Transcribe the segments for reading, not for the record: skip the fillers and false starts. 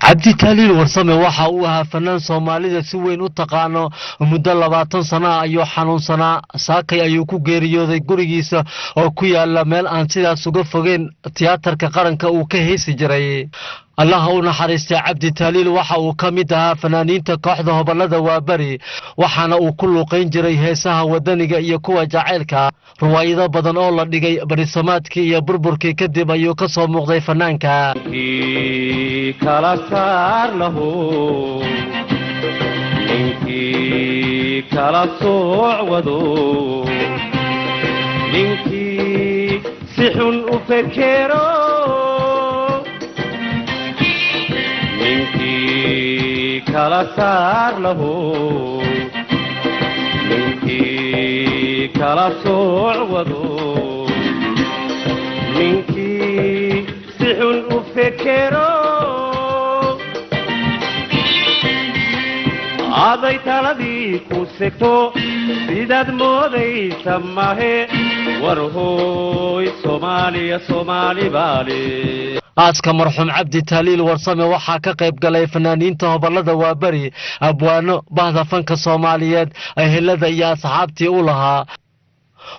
cabdi taaliil warsame waxa uu ahaa fanaan Soomaalida si weyn u taqaano muddo 20 sano ayuu xanuunsanaa saakay ayuu ku geeriyooday gurigiisa oo ku yaala meel aan sidaas uga fogeyn tiyaatarka qaranka uu ka heesi jiray Allah uu naxariistay cabdi taaliil waxa uu ka mid ahaa fanaaniinta kooxda Hobalada Waabari waxaana uu ku luuqeyn jiray heesaha wadaniga iyo kuwa jaceylka ruwaayado badan oo la dhigay barisamaadkii iyo burburkii kadib ayuu ka soo muuqday fanaanka kala saar lahu ninkii kala socwado ninkii si xun u fekero ninkii kala saar lahu ninkii kala socwado ninkii si xun u fekero aday taladii ku segto sidaad moodaysa mahe war hooy Soomaaliya Soomaali baale aaska marxuum cabdi taaliil warsame waxa ka qayb galay fanaaniinta Hobalada Waabari abwaano bahda fanka Soomaaliyeed ehelada iyo asxaabtii u lahaa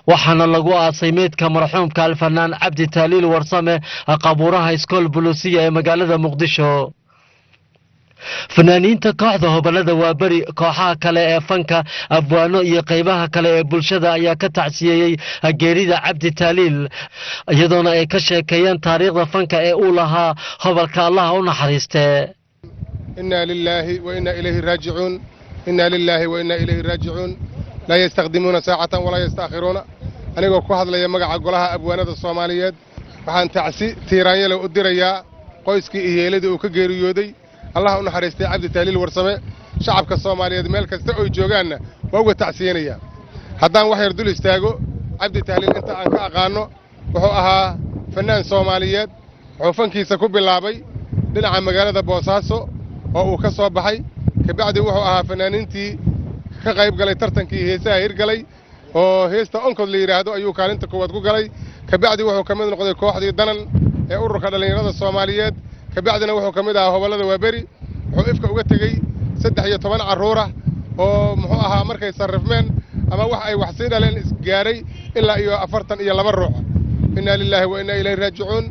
waxaana lagu aasay meedka marxuumka alfanaan cabdi taaliil warsame qabuuraha iskool bulusiya ee magaalada Muqdisho fanaaniinta kooxda Hobalada Waabari kooxaha kale ee fanka abwaano iyo qaybaha kale ee bulshada ayaa ka tacsiyay geerida cabdi taaliil iyadoona ay ka sheekeeyeen taariikhda fanka ee uu lahaa hobalka Allah u naxariistay inna lillahi wa inna ilayhi raaji'un inna lillahi wa inna ilayhi raaji'un la yastaqdimuna saa'atan wala yastakhiruna anigoo ku hadlaya magaca golaha abwaanada Soomaaliyeed waxaan tacsi tiiraanyada u dirayaa qoyskii iyo eeladii uu ka geeriyooday Allah u naxariistay cabdi taaliil warsame shacabka Soomaaliyeed meel kasta oo joogaana waa uga tacsiinaya haddaan wax yar dul istaago cabdi taaliil inta aan ka aqaano wuxuu ahaa fanaan Soomaaliyeed wuxuu fankiisa ku bilaabay dhinaca magaalada Boosaaso oo uu ka soo baxay ka bacdi wuxuu ahaa fanaaniintii ka qayb galay tartankii heesaha hirgalay oo heesta onkod la yiraahdo ayuu kaalinta koowaad ku galay ka bacdi wuxuu ka mid noqday kooxdii danan ee ururka dhalinyarada Soomaaliyeed kabacdina wuxuu kamid ahaa Hobalada Waabari wuxuu ifka uga tagay 13 caruur ah oo muxuu ahaa markay sarrifmeen ama wax ay wax siinayeen isgaaray ilaa iyo 42 ruux inna lillahi wa inna ilayhi raaji'un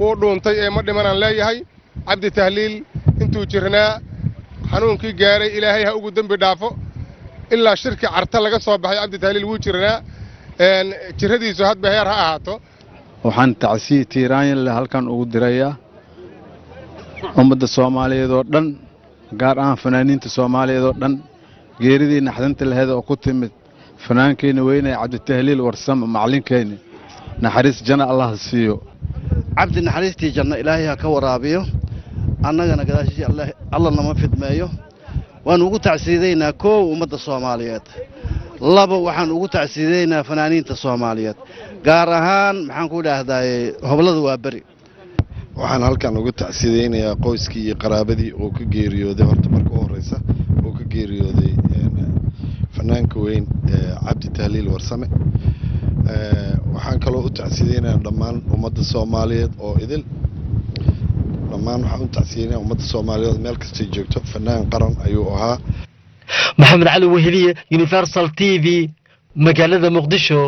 oo dhuuntay ee ma dhimanaan leeyahay cabdi taaliil intuu jirnaa xanuunkii gaaray ilaahay ha ugu dambi dhaafo ilaa shirki carta laga soo baxay cabdi taaliil wuu jirnaa jiradiisu hadba heer ha ahaato waxaan tacsi tiiraan halkan ugu dirayaa ummadda Soomaaliyeed oo dhan gaar ahaan fanaaniinta Soomaaliyeed oo dhan geeridii naxdinta lahayd oo ku timid fanaankeenna weynay cabdi taaliil warsame macalinkeena naxariis janna Allah siiyo cabdi naxariistii janna ilaahay ha ka waraabiyo annagana gadaashii Allah nama fidmeeyo waan ugu tacsiideynaa koow ummadda Soomaaliyeed laba waxaan ugu tacsiideynaa fanaaniinta Soomaaliyeed gaar ahaan maxaan ku dhaahday Hobalada Waabari waxaan halkan ugu tacsiideynayaa qoyskii iyo qaraabadii oo ka geeriyooday horta marka ugu horeysa oo ka geeriyooday fanaanka weyn cabdi taaliil warsame waxaan kaloo u tacsiideynayaa dhammaan ummadda Soomaaliyeed oo idil dhammaan waxaan u tacsiideynayaa ummadda Soomaaliyeed meel kasta ay joogto fanaan qaran ayuu ahaa Maxamed Cali Weheliye Universal TV magaalada Muqdisho